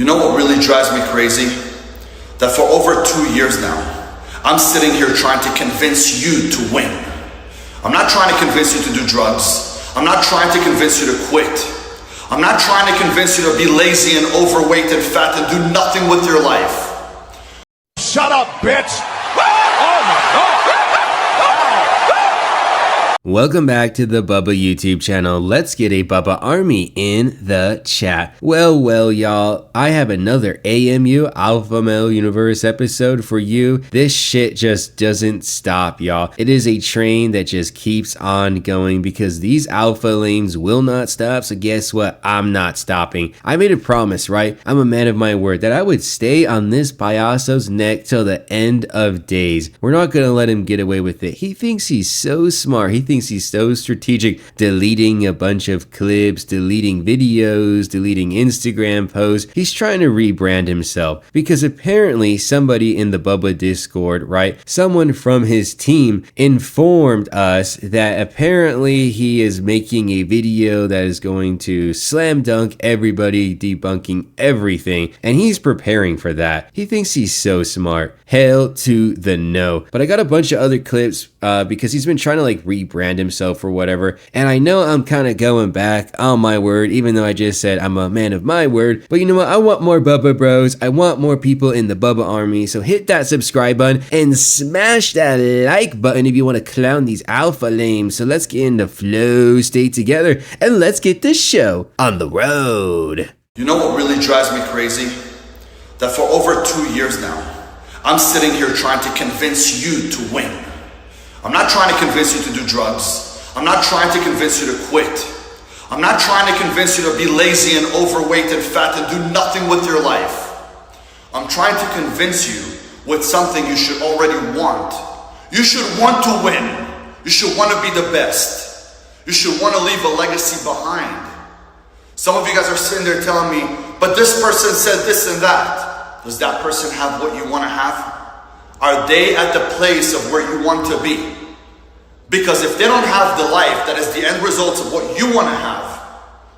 You know what really drives me crazy? That for over 2 years now, I'm sitting here trying to convince you to win. I'm not trying to convince you to do drugs. I'm not trying to convince you to quit. I'm not trying to convince you to be lazy and overweight and fat and do nothing with your life. Shut up, bitch! Oh my God! Welcome back to the Bubba YouTube channel. Let's get a Bubba army in the chat. Well, y'all, I have another AMU Alpha Male Universe episode for you. This shit just doesn't stop, y'all. It is a train that just keeps on going because these alpha lames will not stop. So guess what? I'm not stopping. I made a promise, right? I'm a man of my word that I would stay on this payaso's neck till the end of days. We're not gonna let him get away with it. He thinks he's so smart. He thinks he's so strategic, deleting a bunch of clips, deleting videos, deleting Instagram posts. He's trying to rebrand himself because apparently somebody in the Bubba Discord, right? Someone from his team informed us that apparently he is making a video that is going to slam dunk everybody, debunking everything, and he's preparing for that. He thinks he's so smart. Hell to the no. But I got a bunch of other clips because he's been trying to like rebrand himself or whatever, and I know I'm kind of going back on my word, even though I just said I'm a man of my word. But you know what? I want more Bubba bros. I want more people in the Bubba army. So hit that subscribe button and smash that like button if you want to clown these alpha lames. So let's get in the flow state together and let's get this show on the road. You know what really drives me crazy? That for over 2 years now, I'm sitting here trying to convince you to win. I'm not trying to convince you to do drugs. I'm not trying to convince you to quit. I'm not trying to convince you to be lazy and overweight and fat and do nothing with your life. I'm trying to convince you with something you should already want. You should want to win. You should want to be the best. You should want to leave a legacy behind. Some of you guys are sitting there telling me, but this person said this and that. Does that person have what you want to have? Are they at the place of where you want to be? Because if they don't have the life that is the end result of what you want to have,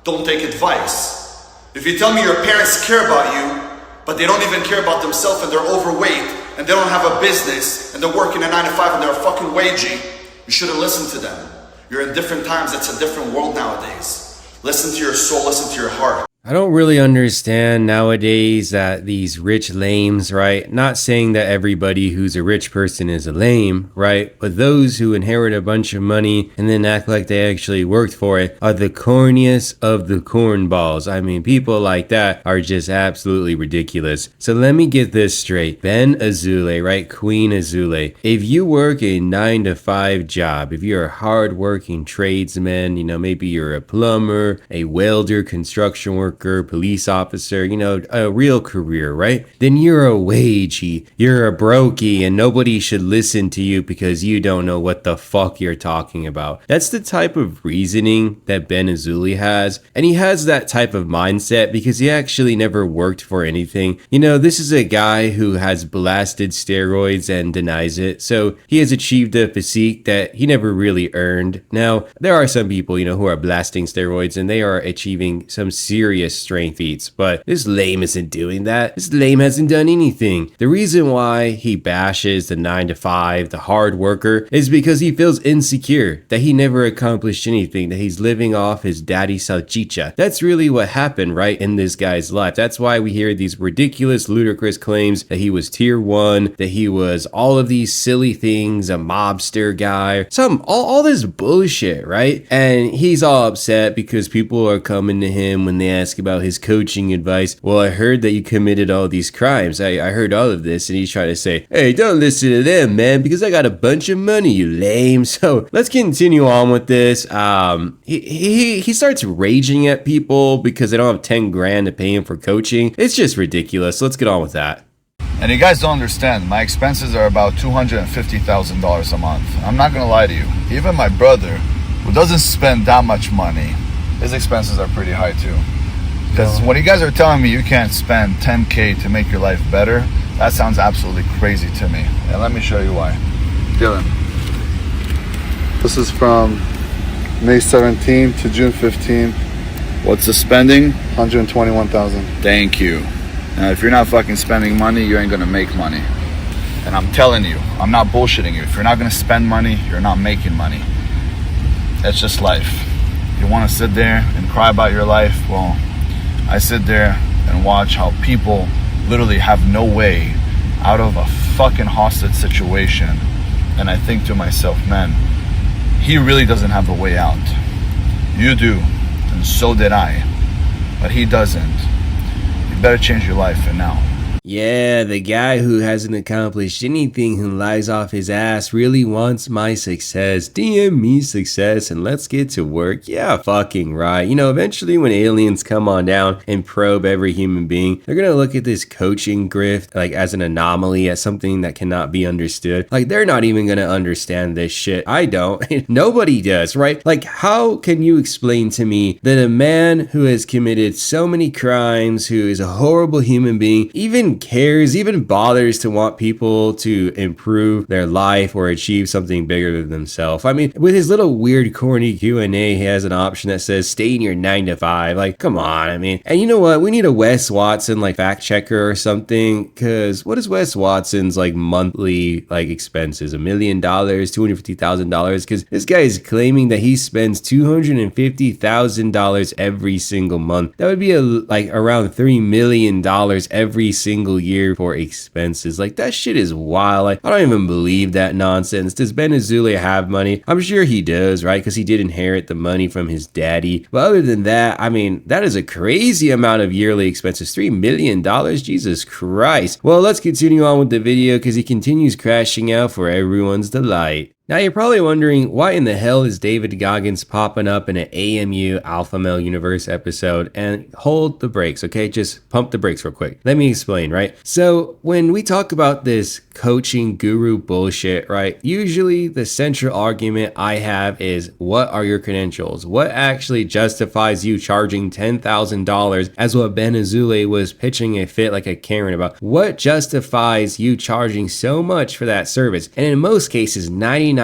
don't take advice. If you tell me your parents care about you, but they don't even care about themselves and they're overweight and they don't have a business and they're working a 9 to 5 and they're a fucking wagey, you shouldn't listen to them. You're in different times. It's a different world nowadays. Listen to your soul, listen to your heart. I don't really understand nowadays that these rich lames, right? Not saying that everybody who's a rich person is a lame, right? But those who inherit a bunch of money and then act like they actually worked for it are the corniest of the cornballs. I mean, people like that are just absolutely ridiculous. So let me get this straight. Ben Azoulay, right? Queen Azoulay. If you work a 9 to 5 job, if you're a hardworking tradesman, you know, maybe you're a plumber, a welder, construction worker, police officer, you know, a real career, right? Then you're a wagey, you're a brokey, and nobody should listen to you because you don't know what the fuck you're talking about. That's the type of reasoning that Ben Azoulay has, and he has that type of mindset because he actually never worked for anything. You know, this is a guy who has blasted steroids and denies it, so he has achieved a physique that he never really earned. Now, there are some people, you know, who are blasting steroids and they are achieving some serious strength feats, but this lame isn't doing that. This lame hasn't done anything. The reason why he bashes the 9 to 5, the hard worker, is because he feels insecure, that he never accomplished anything, that he's living off his daddy salchicha. That's really what happened, right, in this guy's life. That's why we hear these ridiculous, ludicrous claims that he was tier 1, that he was all of these silly things, a mobster guy, all this bullshit, right? And he's all upset because people are coming to him when they ask about his coaching advice. Well, I heard that you committed all these crimes. I heard all of this, and he's trying to say, hey, don't listen to them, man, because I got a bunch of money, you lame. So let's continue on with this. He starts raging at people because they don't have 10 grand to pay him for coaching. It's just ridiculous. Let's get on with that. And you guys don't understand, my expenses are about $250,000 a month. I'm not gonna lie to you. Even my brother, who doesn't spend that much money, his expenses are pretty high too. Because when you guys are telling me you can't spend 10K to make your life better, that sounds absolutely crazy to me. And let me show you why. Dylan. This is from May 17 to June 15. What's the spending? $121,000. Thank you. Now, if you're not fucking spending money, you ain't gonna make money. And I'm telling you, I'm not bullshitting you. If you're not gonna spend money, you're not making money. That's just life. You wanna sit there and cry about your life? Well, I sit there and watch how people literally have no way out of a fucking hostage situation. And I think to myself, man, he really doesn't have a way out. You do, and so did I. But he doesn't. You better change your life and now. Yeah, the guy who hasn't accomplished anything, who lies off his ass, really wants my success. DM me success and let's get to work. Yeah, fucking right. You know, eventually when aliens come on down and probe every human being, they're gonna look at this coaching grift like as an anomaly, as something that cannot be understood. Like, they're not even gonna understand this shit. I don't. Nobody does, right? Like, how can you explain to me that a man who has committed so many crimes, who is a horrible human being, even cares, even bothers to want people to improve their life or achieve something bigger than themselves? I mean, with his little weird corny Q&A, he has an option that says stay in your 9 to 5. Like, come on. I mean, and you know what? We need a Wes Watson like fact checker or something, because what is Wes Watson's like monthly like expenses? $1 million, $250,000? Because this guy is claiming that he spends $250,000 every single month. That would be like around $3 million every single year for expenses. Like, that shit is wild. Like, I don't even believe that nonsense. Does Ben Azoulay have money? I'm sure he does, right? Because he did inherit the money from his daddy. But other than that, I mean, that is a crazy amount of yearly expenses. $3 million? Jesus Christ. Well, let's continue on with the video because he continues crashing out for everyone's delight. Now, you're probably wondering, why in the hell is David Gogggins popping up in an AMU Alpha Male Universe episode? And hold the brakes, okay? Just pump the brakes real quick. Let me explain, right? So when we talk about this coaching guru bullshit, right, usually the central argument I have is, what are your credentials? What actually justifies you charging $10,000 as what Ben Azoulay was pitching a fit like a Karen about? What justifies you charging so much for that service? And in most cases, 99%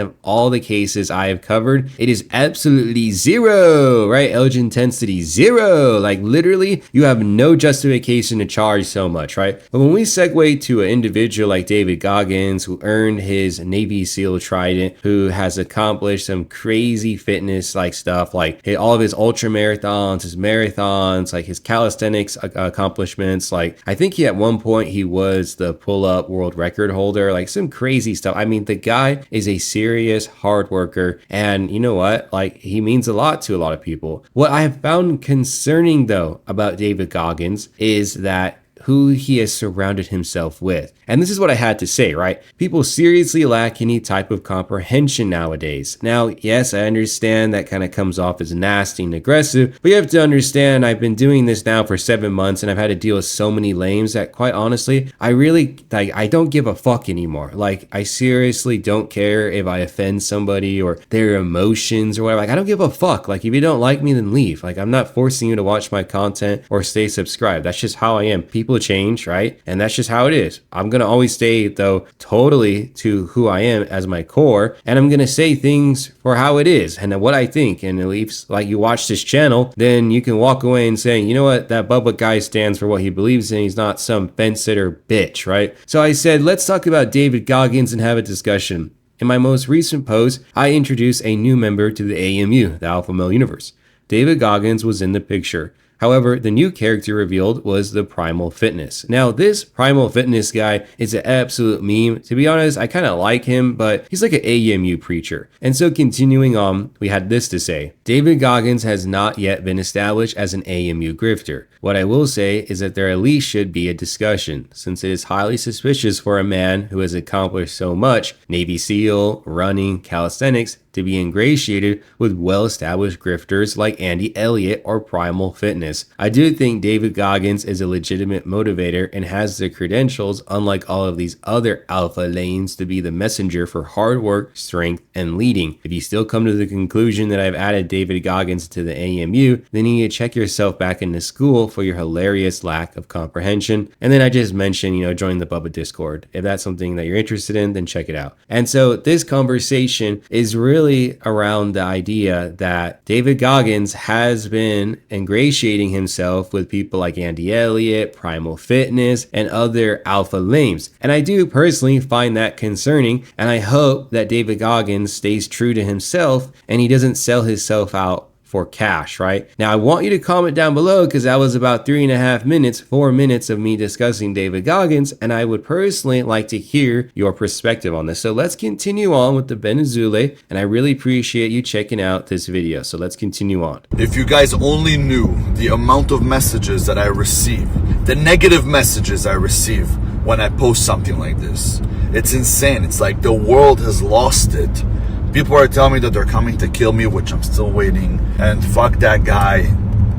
of all the cases I have covered, it is absolutely zero, right? Edge intensity, zero. Like, literally, you have no justification to charge so much, right? But when we segue to an individual like David Gogggins, who earned his Navy SEAL trident, who has accomplished some crazy fitness like stuff, like all of his ultra marathons, his marathons, like his calisthenics accomplishments. Like, I think at one point he was the pull-up world record holder, like some crazy stuff. I mean, the guy is a serious hard worker, and you know what? Like, he means a lot to a lot of people. What I have found concerning though about David Gogggins is that who he has surrounded himself with. And this is what I had to say, right? People seriously lack any type of comprehension nowadays. Now, yes, I understand that kind of comes off as nasty and aggressive, but you have to understand I've been doing this now for 7 months and I've had to deal with so many lames that, quite honestly, I don't give a fuck anymore. Like, I seriously don't care if I offend somebody or their emotions or whatever. Like, I don't give a fuck. Like, if you don't like me, then leave. Like, I'm not forcing you to watch my content or stay subscribed. That's just how I am. People change, right? And that's just how it is. I'm gonna always stay though totally to who I am as my core, and I'm gonna say things for how it is and what I think. And at least, like, you watch this channel, then you can walk away and saying, you know what, that Bubba guy stands for what he believes in. He's not some fence sitter bitch, right? So I said, let's talk about David Gogggins and have a discussion. In my most recent post, I introduced a new member to the AMU, the Alpha Male Universe. David Gogggins was in the picture. However, the new character revealed was the Primal Fitness. Now, this Primal Fitness guy is an absolute meme. To be honest, I kind of like him, but he's like an AMU preacher. And so continuing on, we had this to say. David Gogggins has not yet been established as an AMU grifter. What I will say is that there at least should be a discussion, since it is highly suspicious for a man who has accomplished so much, Navy SEAL, running, calisthenics, to be ingratiated with well-established grifters like Andy Elliott or Primal Fitness. I do think David Gogggins is a legitimate motivator and has the credentials, unlike all of these other alpha lanes, to be the messenger for hard work, strength, and leading. If you still come to the conclusion that I've added David Gogggins to the AMU, then you need to check yourself back into school for your hilarious lack of comprehension. And then I just mentioned, join the Bubba Discord. If that's something that you're interested in, then check it out. And so this conversation is really really around the idea that David Goggins has been ingratiating himself with people like Andy Elliott, Primal Fitness, and other alpha lames. And I do personally find that concerning, and I hope that David Goggins stays true to himself and he doesn't sell himself out for cash, right? Now, I want you to comment down below because that was about 3.5 minutes, 4 minutes of me discussing David Goggins, and I would personally like to hear your perspective on this. So let's continue on with the Ben Azoulay, and I really appreciate you checking out this video. So let's continue on. If you guys only knew the amount of messages that I receive, the negative messages I receive when I post something like this, it's insane. It's like the world has lost it. People are telling me that they're coming to kill me, which I'm still waiting. And fuck that guy.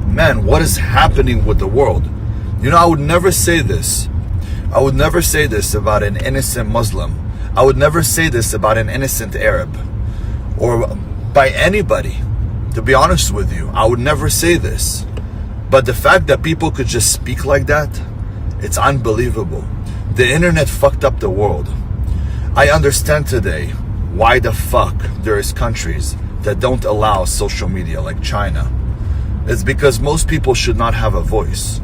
Man, what is happening with the world? You know, I would never say this. I would never say this about an innocent Muslim. I would never say this about an innocent Arab. Or by anybody. To be honest with you, I would never say this. But the fact that people could just speak like that, it's unbelievable. The internet fucked up the world. I understand today why the fuck there is countries that don't allow social media like China. It's because most people should not have a voice.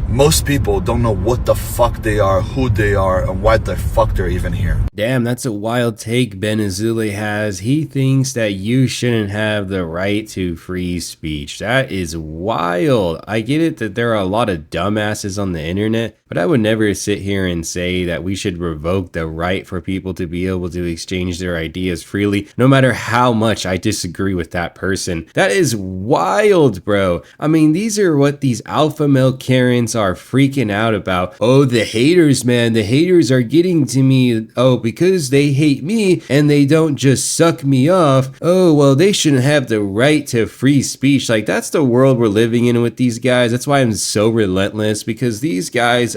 Most people don't know what the fuck they are, who they are, and why the fuck they're even here. Damn, that's a wild take Ben Azoulay has. He thinks that you shouldn't have the right to free speech. That is wild. I get it that there are a lot of dumbasses on the internet, but I would never sit here and say that we should revoke the right for people to be able to exchange their ideas freely, no matter how much I disagree with that person. That is wild, bro. I mean, these are what these alpha male Karens are freaking out about. Oh, the haters, man, the haters are getting to me. Oh, because they hate me and they don't just suck me off. Oh, well, they shouldn't have the right to free speech. Like, that's the world we're living in with these guys. That's why I'm so relentless, because these guys,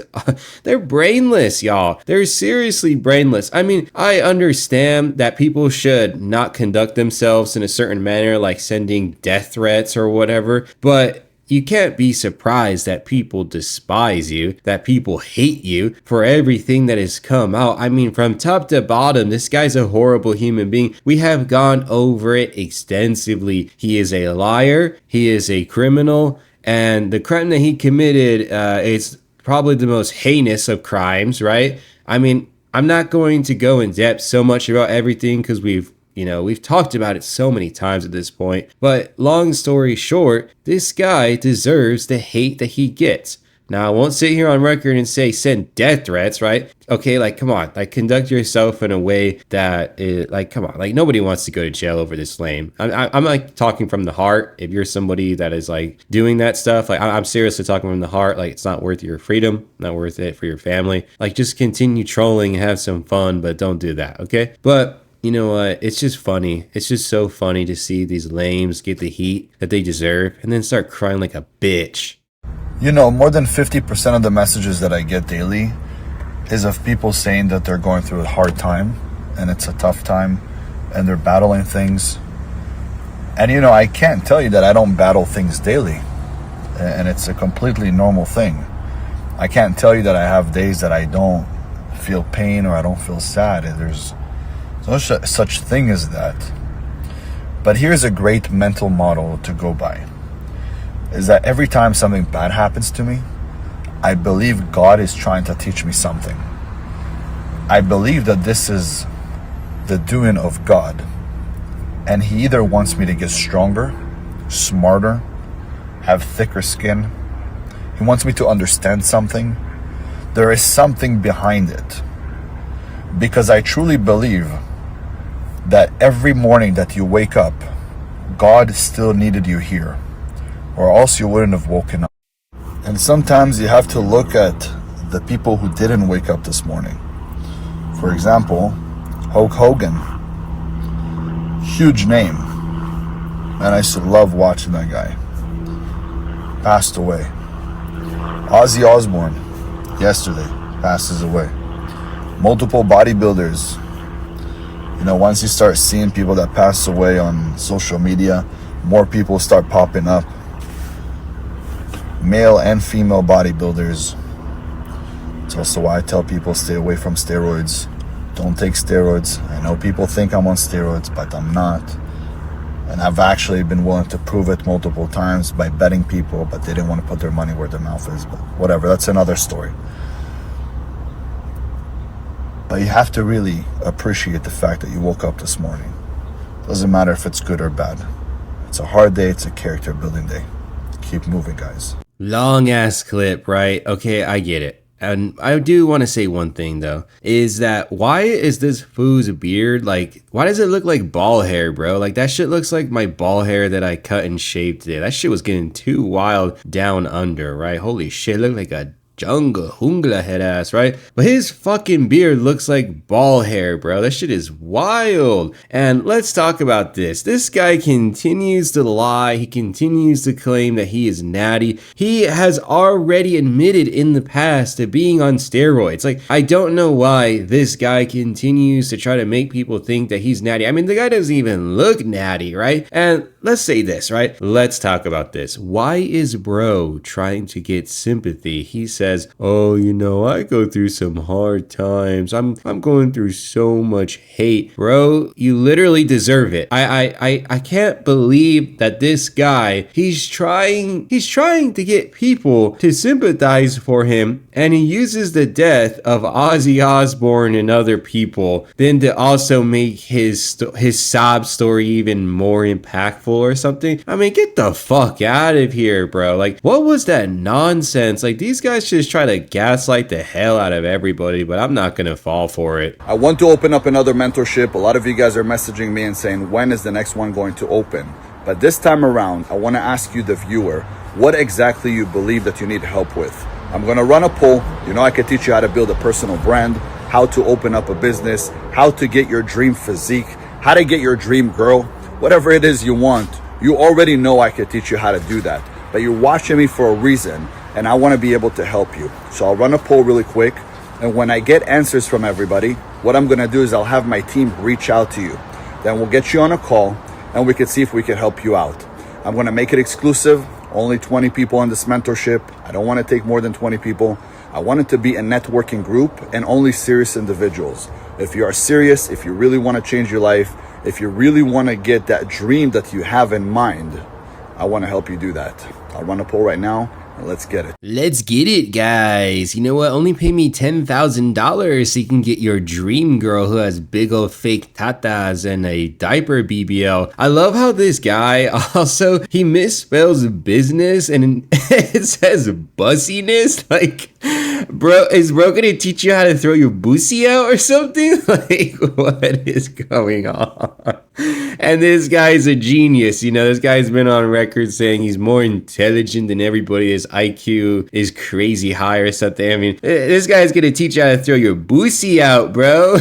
they're brainless, y'all. They're seriously brainless. I mean, I understand that people should not conduct themselves in a certain manner, like sending death threats or whatever, but you can't be surprised that people despise you, that people hate you for everything that has come out. I mean, from top to bottom, this guy's a horrible human being. We have gone over it extensively. He is a liar. He is a criminal. And the crime that he committed is probably the most heinous of crimes, right? I mean, I'm not going to go in depth so much about everything because we've talked about it so many times at this point, but long story short, this guy deserves the hate that he gets. Now, I won't sit here on record and say send death threats, right? Okay, like, come on, like, conduct yourself in a way that is, like, come on, like, nobody wants to go to jail over this lame. I'm like talking from the heart. If you're somebody that is like doing that stuff, like, I'm seriously talking from the heart. Like, it's not worth your freedom, not worth it for your family. Like, just continue trolling and have some fun, but don't do that, okay? But you know what? It's just funny. It's just so funny to see these lames get the heat that they deserve and then start crying like a bitch. You know, more than 50% of the messages that I get daily is of people saying that they're going through a hard time and it's a tough time and they're battling things. And you know, I can't tell you that I don't battle things daily, and it's a completely normal thing. I can't tell you that I have days that I don't feel pain or I don't feel sad. There's no such thing as that. But here's a great mental model to go by, is that every time something bad happens to me, I believe God is trying to teach me something. I believe that this is the doing of God, and He either wants me to get stronger, smarter, have thicker skin. He wants me to understand something. There is something behind it, because I truly believe that every morning that you wake up, God still needed you here, or else you wouldn't have woken up. And sometimes you have to look at the people who didn't wake up this morning. For example, Hulk Hogan, huge name, and I used to love watching that guy. Passed away. Ozzy Osbourne, yesterday, passes away. Multiple bodybuilders. You know, once you start seeing people that pass away on social media, more people start popping up. Male and female bodybuilders. It's also why I tell people stay away from steroids. Don't take steroids. I know people think I'm on steroids, but I'm not. And I've actually been willing to prove it multiple times by betting people, but they didn't want to put their money where their mouth is. But whatever, that's another story. But you have to really appreciate the fact that you woke up this morning. Doesn't matter if it's good or bad. It's a hard day, it's a character building day. Keep moving, guys. Long ass clip, right? Okay, I get it. And I do want to say one thing though, is that why is this fool's beard like, why does it look like ball hair, bro? Like that shit looks like my ball hair that I cut and shaved today. That shit was getting too wild down under, right? Holy shit, it looked like a jungle hungla head ass, right? But his fucking beard looks like ball hair, bro. That shit is wild. And let's talk about this. This guy continues to lie. He continues to claim that he is natty. He has already admitted in the past to being on steroids. Like, I don't know why this guy continues to try to make people think that he's natty. I mean, the guy doesn't even look natty, right? And let's say this, right? Let's talk about this. Why is bro trying to get sympathy? He says, oh, you know, I go through some hard times. I'm going through so much hate. Bro, you literally deserve it. I can't believe that this guy, he's trying to get people to sympathize for him, and he uses the death of Ozzy Osbourne and other people then to also make his sob story even more impactful or something. I mean, get the fuck out of here, bro. Like, what was that nonsense? Like, these guys just try to gaslight the hell out of everybody, but I'm not gonna fall for it. I want to open up another mentorship. A lot of you guys are messaging me and saying, when is the next one going to open? But this time around, I want to ask you, the viewer, what exactly you believe that you need help with. I'm going to run a poll. You know, I can teach you how to build a personal brand, how to open up a business, how to get your dream physique, how to get your dream girl, whatever it is you want. You already know I can teach you how to do that, but you're watching me for a reason, and I want to be able to help you. So I'll run a poll really quick, and when I get answers from everybody, what I'm going to do is I'll have my team reach out to you. Then we'll get you on a call, and we can see if we can help you out. I'm going to make it exclusive. Only 20 people in this mentorship. I don't want to take more than 20 people. I want it to be a networking group and only serious individuals. If you are serious, if you really want to change your life, if you really want to get that dream that you have in mind, I want to help you do that. I'll run a poll right now. Let's get it. Let's get it, guys. You know what? Only pay me $10,000 so you can get your dream girl who has big old fake tatas and a diaper BBL. I love how this guy also, he misspells business and it says bussiness. Like, bro, is bro gonna teach you how to throw your bussy out or something? Like, what is going on? And this guy's a genius. You know, this guy's been on record saying he's more intelligent than everybody. His IQ is crazy high or something. I mean, this guy's gonna teach you how to throw your bussy out, bro.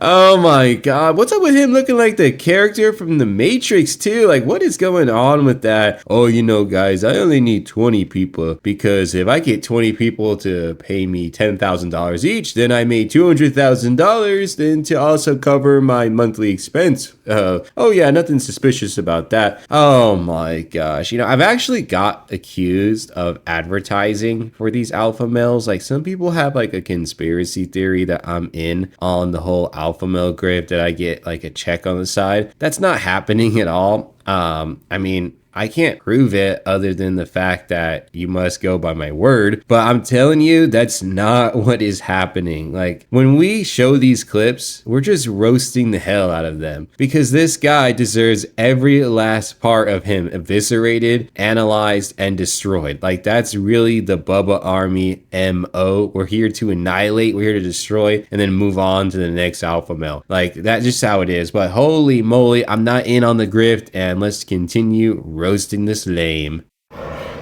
Oh my god, what's up with him looking like the character from The Matrix too? Like, what is going on with that? Oh, you know, guys, I only need 20 people because if I get 20 people to pay me $10,000 each, then I made $200,000 then to also cover my monthly expense. Oh yeah, nothing suspicious about that. Oh my gosh, you know, I've actually got accused of advertising for these alpha males. Like, some people have like a conspiracy theory that I'm in on the whole alpha male grift, that I get like a check on the side. That's not happening at all. I mean, I can't prove it other than the fact that you must go by my word, but I'm telling you, that's not what is happening. Like, when we show these clips, we're just roasting the hell out of them because this guy deserves every last part of him eviscerated, analyzed, and destroyed. Like, that's really the Bubba Army MO. We're here to annihilate, we're here to destroy, and then move on to the next alpha male. Like, that's just how it is. But holy moly, I'm not in on the grift, and let's continue roasting this lame.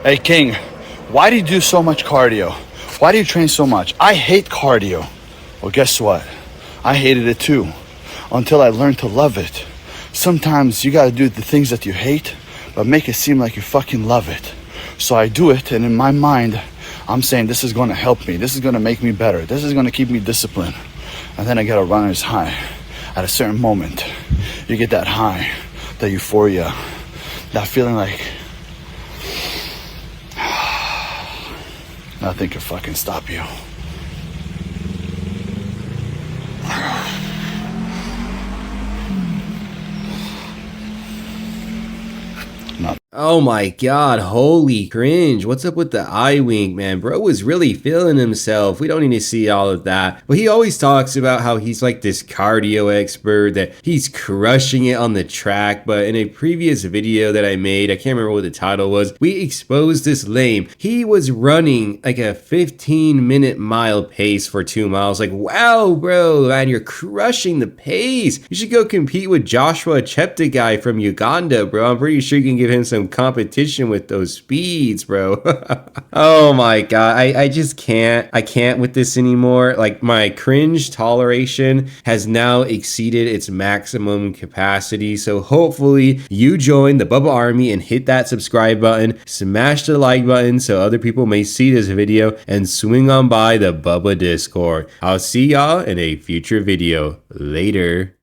Hey King, why do you do so much cardio? Why do you train so much? I hate cardio. Well, guess what? I hated it too, until I learned to love it. Sometimes you gotta do the things that you hate, but make it seem like you fucking love it. So I do it, and in my mind, I'm saying this is gonna help me. This is gonna make me better. This is gonna keep me disciplined. And then I get a runner's high. At a certain moment, you get that high, that euphoria, that feeling like nothing can fucking stop you. Oh my god, holy cringe. What's up with the eye wink, man? Bro was really feeling himself. We don't need to see all of that. But he always talks about how he's like this cardio expert, that he's crushing it on the track. But in a previous video that I made, I can't remember what the title was, we exposed this lame. He was running like a 15-minute mile pace for 2 miles. Like, wow, bro, man, you're crushing the pace. You should go compete with Joshua Cheptegei from Uganda, bro. I'm pretty sure you can give him some competition with those speeds, bro. Oh my god, I just can't. I can't with this anymore. Like, my cringe toleration has now exceeded its maximum capacity. So hopefully you join the Bubba Army and hit that subscribe button, smash the like button so other people may see this video, and swing on by the Bubba Discord. I'll see y'all in a future video. Later.